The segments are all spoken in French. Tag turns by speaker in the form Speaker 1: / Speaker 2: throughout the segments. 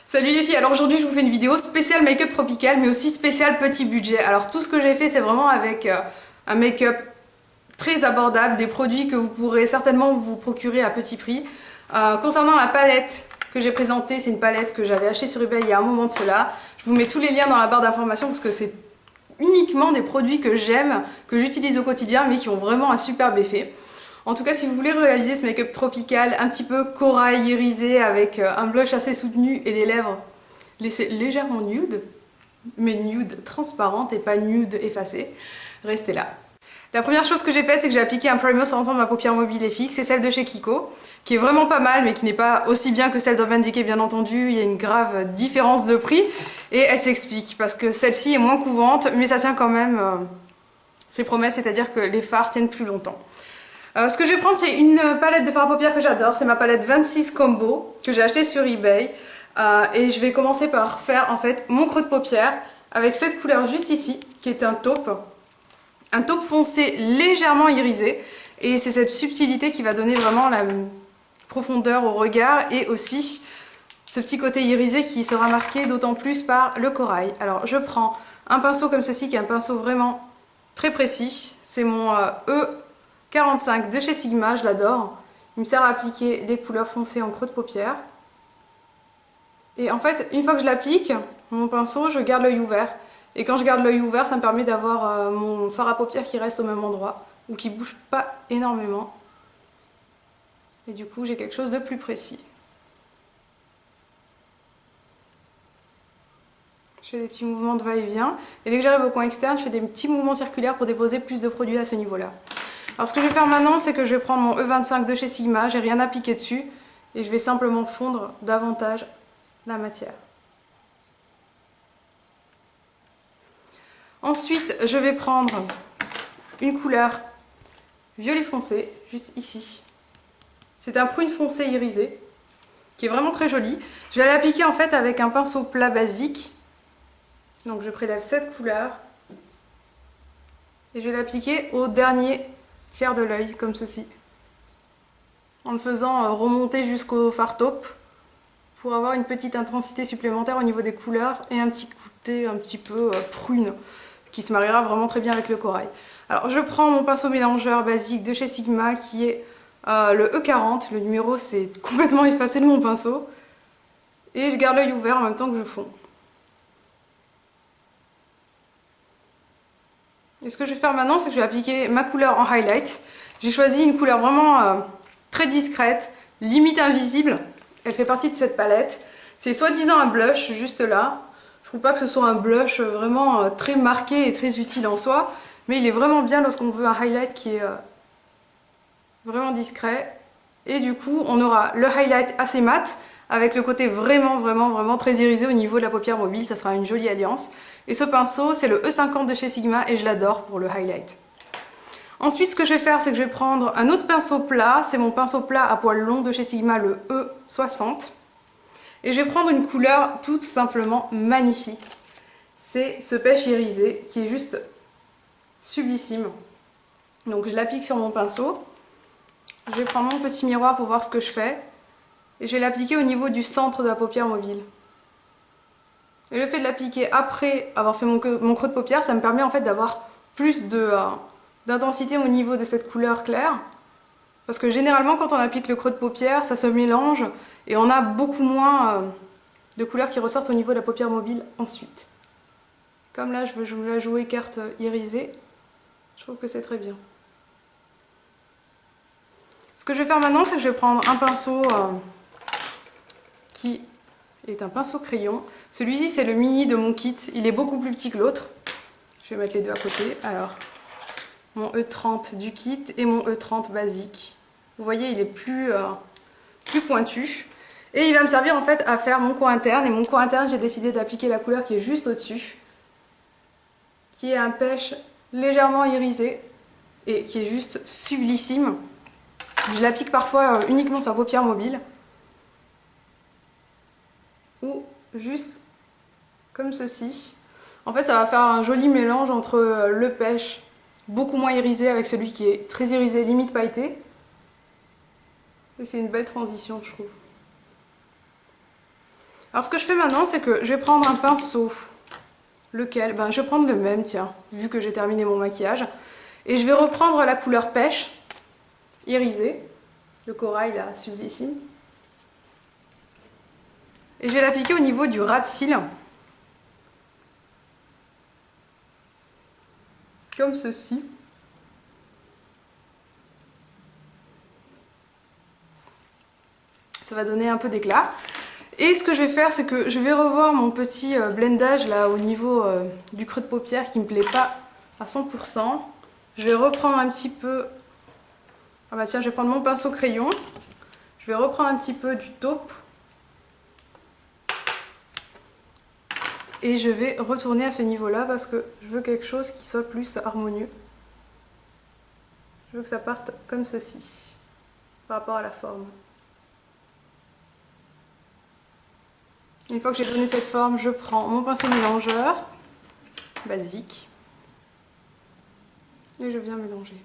Speaker 1: Salut les filles, alors aujourd'hui je vous fais une vidéo spéciale make-up tropical mais aussi spéciale petit budget. Alors tout ce que j'ai fait c'est vraiment avec un make-up très abordable, des produits que vous pourrez certainement vous procurer à petit prix. Concernant la palette que j'ai présentée, c'est une palette que j'avais achetée sur eBay il y a un moment de cela. Je vous mets tous les liens dans la barre d'informations parce que c'est uniquement des produits que j'aime, que j'utilise au quotidien mais qui ont vraiment un superbe effet. En tout cas, si vous voulez réaliser ce make-up tropical un petit peu corail irisé avec un blush assez soutenu et des lèvres légèrement nude, mais nude transparente et pas nude effacée, restez là. La première chose que j'ai faite, c'est que j'ai appliqué un primer sur l'ensemble de ma paupière mobile et fixe, c'est celle de chez Kiko, qui est vraiment pas mal, mais qui n'est pas aussi bien que celle d'Urban Decay, bien entendu. Il y a une grave différence de prix, et elle s'explique, parce que celle-ci est moins couvante, mais ça tient quand même ses promesses, c'est-à-dire que les fards tiennent plus longtemps. Ce que je vais prendre, c'est une palette de fard à paupières que j'adore, c'est ma palette 26 Combo, que j'ai achetée sur eBay, et je vais commencer par faire en fait mon creux de paupière, avec cette couleur juste ici, qui est un taupe foncé légèrement irisé, et c'est cette subtilité qui va donner vraiment la profondeur au regard, et aussi ce petit côté irisé qui sera marqué d'autant plus par le corail. Alors je prends un pinceau comme ceci, qui est un pinceau vraiment très précis, c'est mon E45 de chez Sigma, je l'adore. Il me sert à appliquer des couleurs foncées en creux de paupière. Et en fait, une fois que je l'applique, mon pinceau, je garde l'œil ouvert. Et quand je garde l'œil ouvert, ça me permet d'avoir mon fard à paupières qui reste au même endroit, ou qui bouge pas énormément. Et du coup, j'ai quelque chose de plus précis. Je fais des petits mouvements de va-et-vient. Et dès que j'arrive au coin externe, je fais des petits mouvements circulaires pour déposer plus de produits à ce niveau-là. Alors ce que je vais faire maintenant, c'est que je vais prendre mon E25 de chez Sigma, j'ai rien appliqué dessus, et je vais simplement fondre davantage la matière. Ensuite, je vais prendre une couleur violet foncé, juste ici. C'est un prune foncé irisé, qui est vraiment très joli. Je vais l'appliquer en fait avec un pinceau plat basique. Donc je prélève cette couleur, et je vais l'appliquer au dernier tiers de l'œil, comme ceci. En le faisant remonter jusqu'au fard taupe, pour avoir une petite intensité supplémentaire au niveau des couleurs, et un petit côté un petit peu prune, qui se mariera vraiment très bien avec le corail. Alors je prends mon pinceau mélangeur basique de chez Sigma, qui est le E40, le numéro c'est complètement effacé de mon pinceau, et je garde l'œil ouvert en même temps que je fonds. Et ce que je vais faire maintenant, c'est que je vais appliquer ma couleur en highlight. J'ai choisi une couleur vraiment très discrète, limite invisible. Elle fait partie de cette palette. C'est soi-disant un blush, juste là. Je trouve pas que ce soit un blush vraiment très marqué et très utile en soi, mais il est vraiment bien lorsqu'on veut un highlight qui est vraiment discret. Et du coup, on aura le highlight assez mat, avec le côté vraiment très irisé au niveau de la paupière mobile. Ça sera une jolie alliance. Et ce pinceau, c'est le E50 de chez Sigma, et je l'adore pour le highlight. Ensuite, ce que je vais faire, c'est que je vais prendre un autre pinceau plat. C'est mon pinceau plat à poils longs de chez Sigma, le E60. Et je vais prendre une couleur tout simplement magnifique. C'est ce pêche irisé qui est juste sublissime. Donc je l'applique sur mon pinceau. Je vais prendre mon petit miroir pour voir ce que je fais. Et je vais l'appliquer au niveau du centre de la paupière mobile. Et le fait de l'appliquer après avoir fait mon creux de paupière, ça me permet en fait d'avoir plus d'intensité au niveau de cette couleur claire. Parce que généralement, quand on applique le creux de paupière, ça se mélange et on a beaucoup moins de couleurs qui ressortent au niveau de la paupière mobile ensuite. Comme là, je veux la jouer carte irisée, je trouve que c'est très bien. Ce que je vais faire maintenant, c'est que je vais prendre un pinceau qui est un pinceau crayon. Celui-ci, c'est le mini de mon kit. Il est beaucoup plus petit que l'autre. Je vais mettre les deux à côté. Alors, mon E30 du kit et mon E30 basique. Vous voyez, il est plus pointu. Et il va me servir en fait à faire mon coin interne. Et mon coin interne, j'ai décidé d'appliquer la couleur qui est juste au-dessus, qui est un pêche légèrement irisé et qui est juste sublissime. Je l'applique parfois uniquement sur la paupière mobile. Ou juste comme ceci. En fait, ça va faire un joli mélange entre le pêche beaucoup moins irisé avec celui qui est très irisé, limite pailleté. Et c'est une belle transition, je trouve. Alors ce que je fais maintenant, c'est que je vais prendre un pinceau. Lequel? Ben, je vais prendre le même, tiens, vu que j'ai terminé mon maquillage. Et je vais reprendre la couleur pêche, irisée, le corail là, sublissime. Et je vais l'appliquer au niveau du ras de cils. Comme ceci. Ça va donner un peu d'éclat. Et ce que je vais faire, c'est que je vais revoir mon petit blendage là au niveau du creux de paupière qui me plaît pas à 100%. Je vais reprendre un petit peu... Ah bah tiens, je vais prendre mon pinceau crayon. Je vais reprendre un petit peu du taupe. Et je vais retourner à ce niveau-là parce que je veux quelque chose qui soit plus harmonieux. Je veux que ça parte comme ceci, par rapport à la forme. Une fois que j'ai donné cette forme, je prends mon pinceau mélangeur, basique, et je viens mélanger.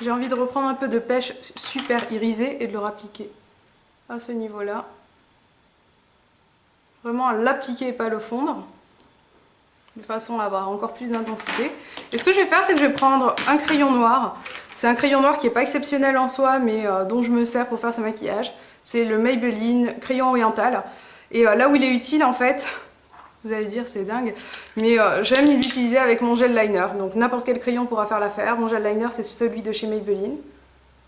Speaker 1: J'ai envie de reprendre un peu de pêche super irisé et de le rappliquer à ce niveau-là. Vraiment à l'appliquer et pas le fondre, de façon à avoir encore plus d'intensité. Et ce que je vais faire, c'est que je vais prendre un crayon noir. C'est un crayon noir qui n'est pas exceptionnel en soi, mais dont je me sers pour faire ce maquillage. C'est le Maybelline crayon oriental. Et là où il est utile, en fait, vous allez dire c'est dingue, mais j'aime l'utiliser avec mon gel liner. Donc n'importe quel crayon pourra faire l'affaire. Mon gel liner, c'est celui de chez Maybelline.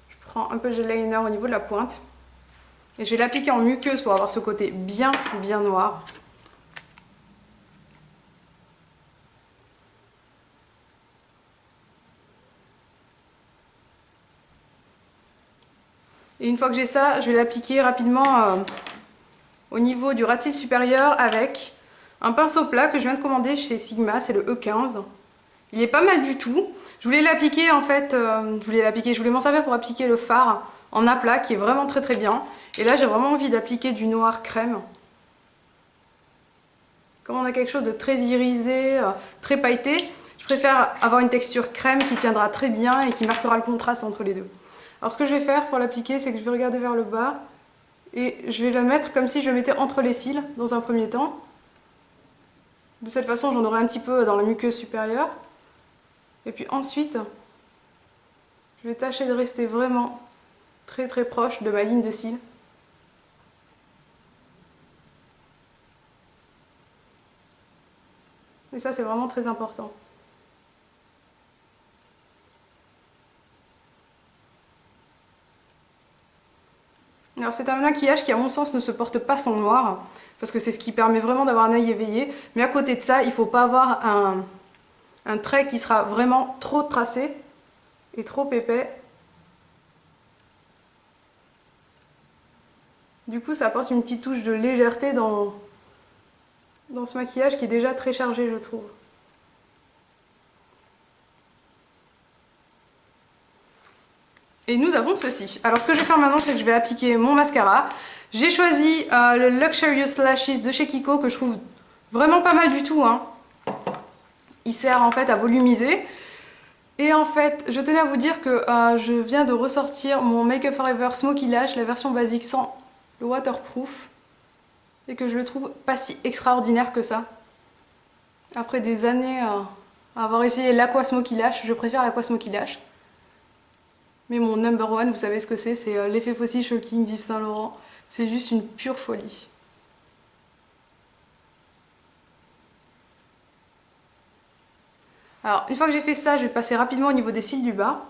Speaker 1: Je prends un peu de gel liner au niveau de la pointe. Et je vais l'appliquer en muqueuse pour avoir ce côté bien noir. Et une fois que j'ai ça, je vais l'appliquer rapidement au niveau du ras de cils supérieur avec un pinceau plat que je viens de commander chez Sigma, c'est le E15. Il est pas mal du tout. Je voulais l'appliquer en fait, je voulais m'en servir pour appliquer le fard en aplat qui est vraiment très bien. Et là j'ai vraiment envie d'appliquer du noir crème. Comme on a quelque chose de très irisé, très pailleté, je préfère avoir une texture crème qui tiendra très bien et qui marquera le contraste entre les deux. Alors ce que je vais faire pour l'appliquer, c'est que je vais regarder vers le bas et je vais le mettre comme si je le mettais entre les cils dans un premier temps. De cette façon, j'en aurai un petit peu dans la muqueuse supérieure. Et puis ensuite, je vais tâcher de rester vraiment très proche de ma ligne de cils. Et ça, c'est vraiment très important. Alors c'est un maquillage qui à mon sens ne se porte pas sans noir, parce que c'est ce qui permet vraiment d'avoir un œil éveillé, mais à côté de ça il ne faut pas avoir un trait qui sera vraiment trop tracé et trop épais. Du coup ça apporte une petite touche de légèreté dans ce maquillage qui est déjà très chargé je trouve. Et nous avons ceci. Alors ce que je vais faire maintenant, c'est que je vais appliquer mon mascara. J'ai choisi le Luxurious Lashes de chez Kiko que je trouve vraiment pas mal du tout. Hein. Il sert en fait à volumiser. Et en fait, je tenais à vous dire que je viens de ressortir mon Make Up For Ever Smoky Lash, la version basique sans le waterproof. Et que je le trouve pas si extraordinaire que ça. Après des années à avoir essayé l'Aqua Smoky Lash, je préfère l'Aqua Smoky Lash. Mais mon number one, vous savez ce que c'est l'effet Fossil Shocking d'Yves Saint Laurent. C'est juste une pure folie. Alors, une fois que j'ai fait ça, je vais passer rapidement au niveau des cils du bas.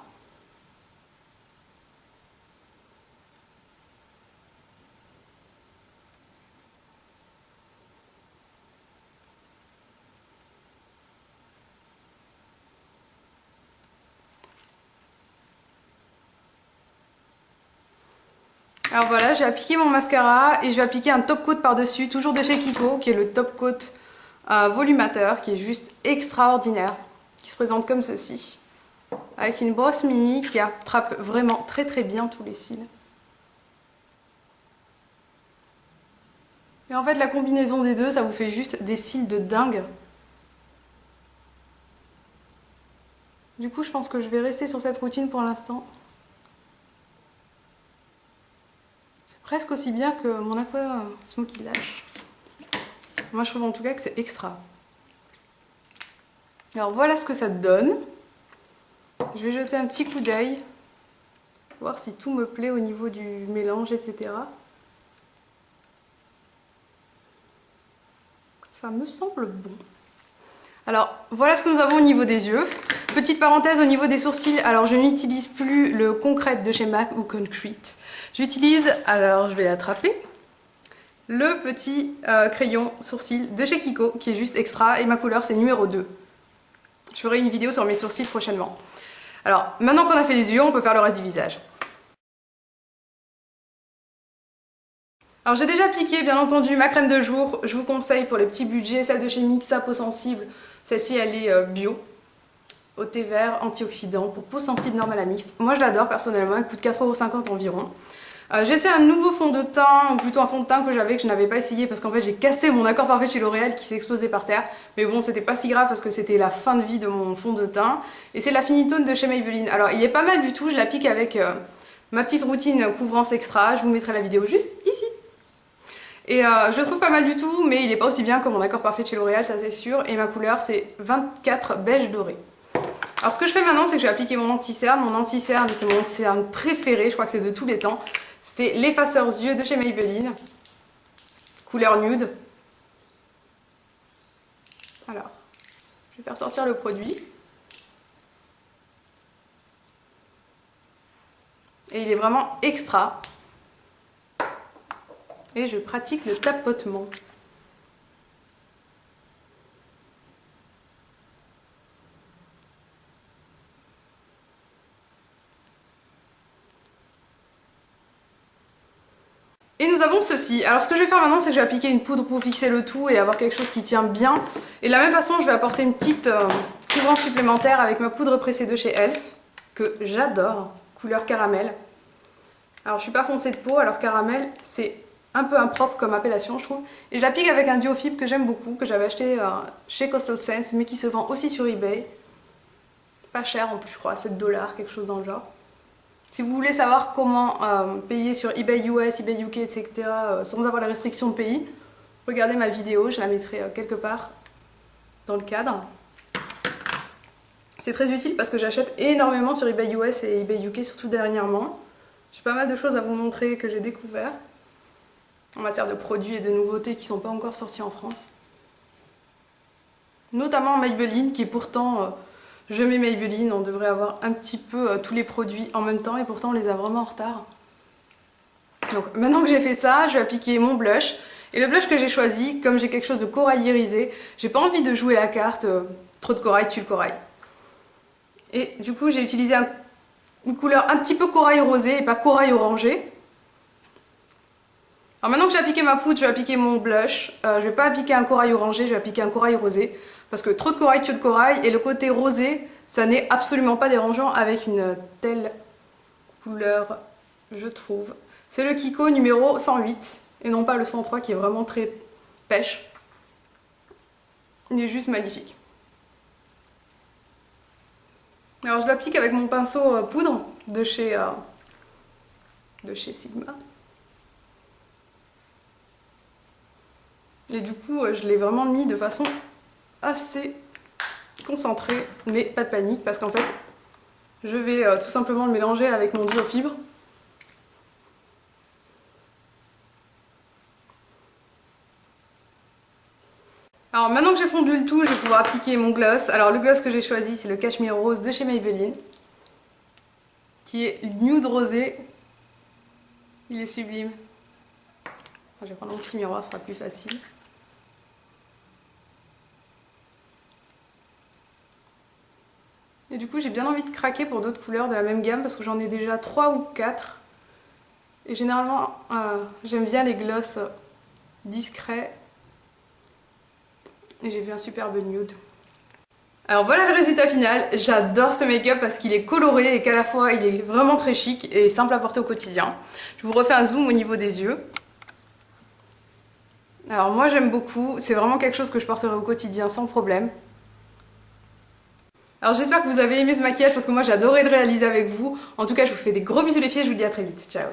Speaker 1: Alors voilà, j'ai appliqué mon mascara et je vais appliquer un top coat par-dessus, toujours de chez Kiko, qui est le top coat volumateur, qui est juste extraordinaire, qui se présente comme ceci, avec une brosse mini qui attrape vraiment très bien tous les cils. Et en fait, la combinaison des deux, ça vous fait juste des cils de dingue. Du coup, je pense que je vais rester sur cette routine pour l'instant. C'est presque aussi bien que mon Aqua Smoky Lash. Moi, je trouve en tout cas que c'est extra. Alors voilà ce que ça donne. Je vais jeter un petit coup d'œil, voir si tout me plaît au niveau du mélange, etc. Ça me semble bon. Alors voilà ce que nous avons au niveau des yeux. Petite parenthèse au niveau des sourcils, alors je n'utilise plus le Concrete de chez MAC ou Concrete. J'utilise, alors je vais l'attraper, le petit crayon sourcil de chez Kiko qui est juste extra et ma couleur c'est numéro 2. Je ferai une vidéo sur mes sourcils prochainement. Alors maintenant qu'on a fait les yeux, on peut faire le reste du visage. Alors j'ai déjà appliqué bien entendu ma crème de jour, je vous conseille pour les petits budgets, celle de chez Mixa peau sensible, celle-ci elle est bio, au thé vert, antioxydant, pour peau sensible normale à mix. Moi je l'adore personnellement, elle coûte 4,50 € environ. J'ai essayé un nouveau fond de teint, ou plutôt un fond de teint que je n'avais pas essayé parce qu'en fait j'ai cassé mon accord parfait chez L'Oréal qui s'est explosé par terre. Mais bon, c'était pas si grave parce que c'était la fin de vie de mon fond de teint. Et c'est l'Affinitone de chez Maybelline. Alors il est pas mal du tout, je l'applique avec ma petite routine couvrance extra. Je vous mettrai la vidéo juste ici. Et je le trouve pas mal du tout, mais il est pas aussi bien que mon accord parfait de chez L'Oréal, ça c'est sûr. Et ma couleur c'est 24 beige doré. Alors ce que je fais maintenant, c'est que je vais appliquer mon anti-cerne. Mon anti-cerne, c'est mon anti-cerne préféré, je crois que c'est de tous les temps. C'est l'effaceur yeux de chez Maybelline, couleur nude. Alors, je vais faire sortir le produit. Et il est vraiment extra. Et je pratique le tapotement. Et nous avons ceci. Alors ce que je vais faire maintenant, c'est que je vais appliquer une poudre pour fixer le tout et avoir quelque chose qui tient bien. Et de la même façon, je vais apporter une petite couvrance supplémentaire avec ma poudre pressée de chez Elf, que j'adore, couleur caramel. Alors je suis pas foncée de peau, alors caramel, c'est un peu impropre comme appellation, je trouve. Et je l'applique avec un duo fibre que j'aime beaucoup, que j'avais acheté chez Coastal Scents, mais qui se vend aussi sur eBay. Pas cher en plus, je crois, 7 $, quelque chose dans le genre. Si vous voulez savoir comment payer sur eBay US, eBay UK, etc. Sans avoir la restriction de pays, regardez ma vidéo, je la mettrai quelque part dans le cadre. C'est très utile parce que j'achète énormément sur eBay US et eBay UK, surtout dernièrement. J'ai pas mal de choses à vous montrer que j'ai découvert en matière de produits et de nouveautés qui ne sont pas encore sortis en France. Notamment Maybelline, qui est pourtant... je mets Maybelline, on devrait avoir un petit peu tous les produits en même temps et pourtant on les a vraiment en retard. Donc maintenant que j'ai fait ça, je vais appliquer mon blush. Et le blush que j'ai choisi, comme j'ai quelque chose de corail irisé, j'ai pas envie de jouer la carte trop de corail tue le corail. Et du coup j'ai utilisé une couleur un petit peu corail rosé et pas corail orangé. Alors maintenant que j'ai appliqué ma poudre, je vais appliquer mon blush. Je vais pas appliquer un corail orangé, je vais appliquer un corail rosé. Parce que trop de corail tue le corail et le côté rosé, ça n'est absolument pas dérangeant avec une telle couleur, je trouve. C'est le Kiko numéro 108 et non pas le 103 qui est vraiment très pêche. Il est juste magnifique. Alors je l'applique avec mon pinceau poudre de chez Sigma. Et du coup, je l'ai vraiment mis de façon assez concentrée, mais pas de panique parce qu'en fait, je vais tout simplement le mélanger avec mon duo fibre. Alors maintenant que j'ai fondu le tout, je vais pouvoir appliquer mon gloss. Alors le gloss que j'ai choisi, c'est le Cashmere Rose de chez Maybelline, qui est nude rosé. Il est sublime. Je vais prendre mon petit miroir, ce sera plus facile. Et du coup j'ai bien envie de craquer pour d'autres couleurs de la même gamme parce que j'en ai déjà 3 ou 4. Et généralement j'aime bien les gloss discrets. Et j'ai vu un superbe nude. Alors voilà le résultat final. J'adore ce make-up parce qu'il est coloré et qu'à la fois il est vraiment très chic et simple à porter au quotidien. Je vous refais un zoom au niveau des yeux. Alors moi j'aime beaucoup, c'est vraiment quelque chose que je porterai au quotidien sans problème. Alors j'espère que vous avez aimé ce maquillage parce que moi j'ai adoré le réaliser avec vous. En tout cas, je vous fais des gros bisous les filles et je vous dis à très vite. Ciao.